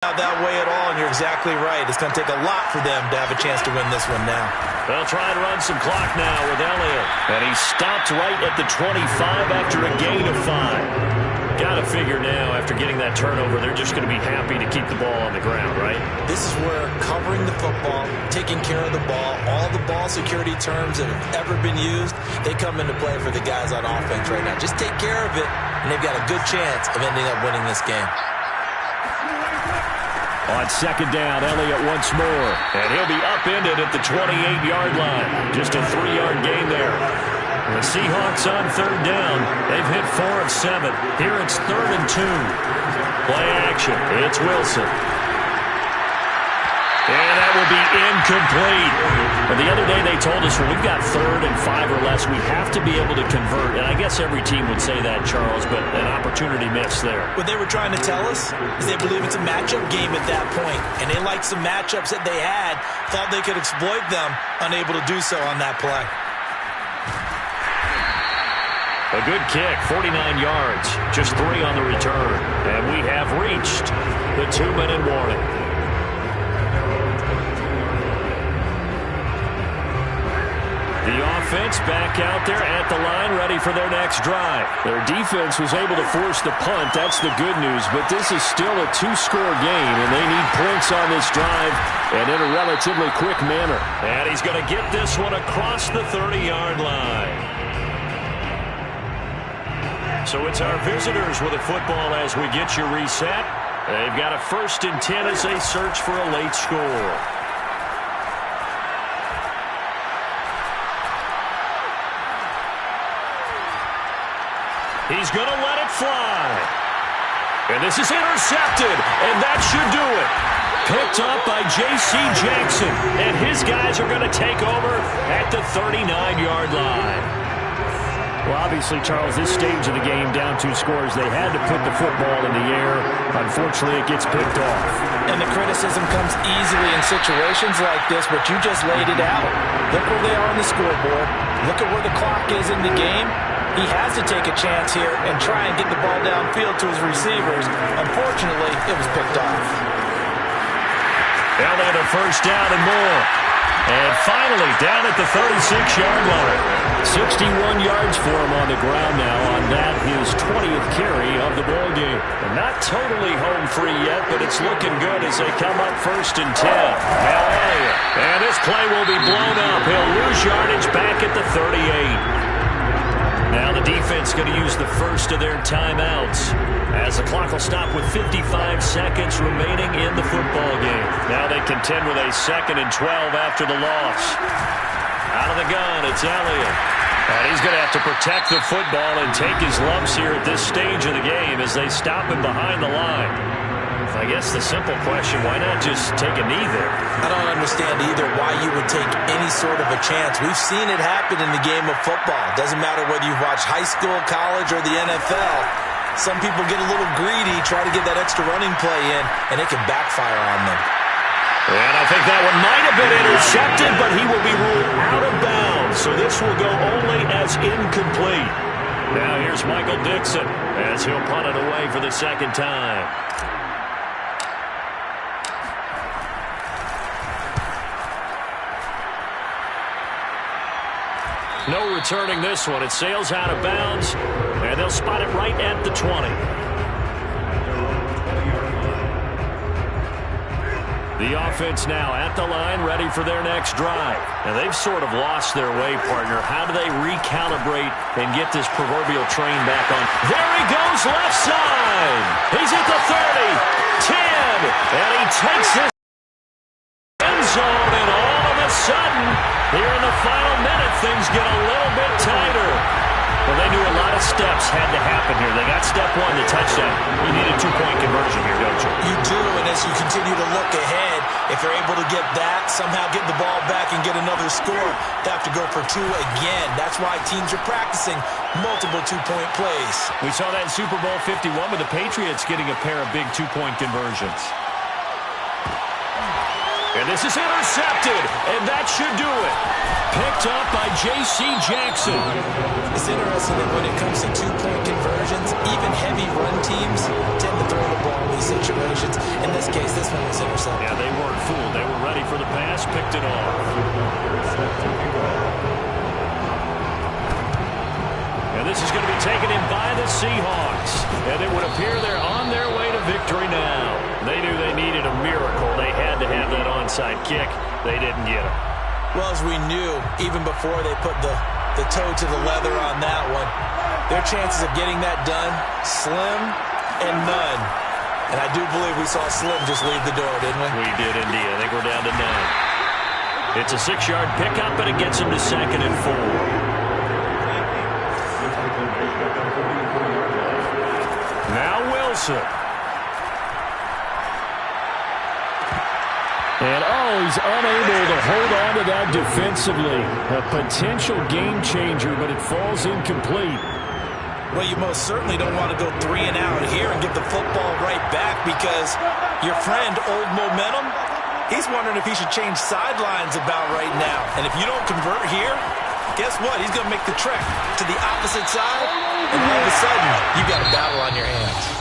Not that way at all, and you're exactly right. It's going to take a lot for them to have a chance to win this one now. They'll try and run some clock now with Elliott. And he stopped right at the 25 after a gain of 5. Got to figure now, after getting that turnover, they're just going to be happy to keep the ball on the ground, right? This is where covering the football, taking care of the ball, all the ball security terms that have ever been used, they come into play for the guys on offense right now. Just take care of it, and they've got a good chance of ending up winning this game. On second down, Elliott once more. And he'll be upended at the 28-yard line. Just a 3-yard gain there. The Seahawks on third down. They've hit 4 of 7. Here it's 3rd and 2. Play action. It's Wilson. And that will be incomplete. And the other day they told us when we've got 3rd and 5 or less, we have to be able to convert. And I guess every team would say that, Charles, but an opportunity missed there. What they were trying to tell us is they believe it's a matchup game at that point. And they liked some matchups that they had, thought they could exploit them, unable to do so on that play. A good kick, 49 yards, just 3 on the return. And we have reached the 2-minute warning. The offense back out there at the line, ready for their next drive. Their defense was able to force the punt. That's the good news. But this is still a 2-score game, and they need points on this drive and in a relatively quick manner. And he's going to get this one across the 30-yard line. So it's our visitors with a football as we get you reset. They've got a 1st and 10 as they search for a late score. He's going to let it fly. And this is intercepted, and that should do it. Picked up by J.C. Jackson, and his guys are going to take over at the 39-yard line. Well, obviously, Charles, this stage of the game, down 2 scores, they had to put the football in the air. Unfortunately, it gets picked off. And the criticism comes easily in situations like this, but you just laid it out. Look where they are on the scoreboard. Look at where the clock is in the game. He has to take a chance here and try and get the ball downfield to his receivers. Unfortunately, it was picked off. Elliott a 1st down and more. And finally, down at the 36-yard line. 61 yards for him on the ground now on that, his 20th carry of the ball game. And not totally home free yet, but it's looking good as they come up 1st and 10. Now Elliott. And this play will be blown up. He'll lose yardage back at the 38. Now the defense going to use the first of their timeouts as the clock will stop with 55 seconds remaining in the football game. Now they contend with a 2nd and 12 after the loss. Out of the gun, it's Elliott. And he's going to have to protect the football and take his lumps here at this stage of the game as they stop him behind the line. I guess the simple question, why not just take a knee there? I don't understand either why you would take any sort of a chance. We've seen it happen in the game of football. Doesn't matter whether you've watched high school, college, or the NFL. Some people get a little greedy, try to get that extra running play in, and it can backfire on them. And I think that one might have been intercepted, but he will be ruled out of bounds. So this will go only as incomplete. Now here's Michael Dixon as he'll punt it away for the 2nd time. No returning this one. It sails out of bounds, and they'll spot it right at the 20. The offense now at the line, ready for their next drive. And they've sort of lost their way, partner. How do they recalibrate and get this proverbial train back on? There he goes, left side. He's at the 30, 10, and he takes this end zone, and all of a sudden, here in the final minute, things get a little bit tighter. Well, they knew a lot of steps had to happen here. They got step 1, the touchdown. You need a 2-point conversion here, don't you? You do, and as you continue to look ahead, if they're able to get that, somehow get the ball back and get another score, they have to go for 2 again. That's why teams are practicing multiple 2-point plays. We saw that in Super Bowl 51 with the Patriots getting a pair of big 2-point conversions. And this is intercepted, and that should do it. Picked up by J.C. Jackson. It's interesting that when it comes to two-point conversions, even heavy run teams tend to throw the ball in these situations. In this case, this one was intercepted. Yeah, they weren't fooled. They were ready for the pass, picked it off. And this is going to be taken in by the Seahawks. And it would appear they're on their way to victory now. They knew they needed a miracle. They had to have that onside kick. They didn't get it. Well, as we knew, even before they put the toe to the leather on that one, their chances of getting that done, slim and none. And I do believe we saw Slim just leave the door, didn't we? We did indeed. I think we're down to 9. It's a 6-yard pickup, and it gets them to 2nd and 4. Now Wilson. And, he's unable to hold on to that defensively. A potential game changer, but it falls incomplete. Well, you most certainly don't want to go 3 and out here and get the football right back because your friend, Old Momentum, he's wondering if he should change sidelines about right now. And if you don't convert here, guess what? He's going to make the trek to the opposite side, and all of a sudden, you've got a battle on your hands.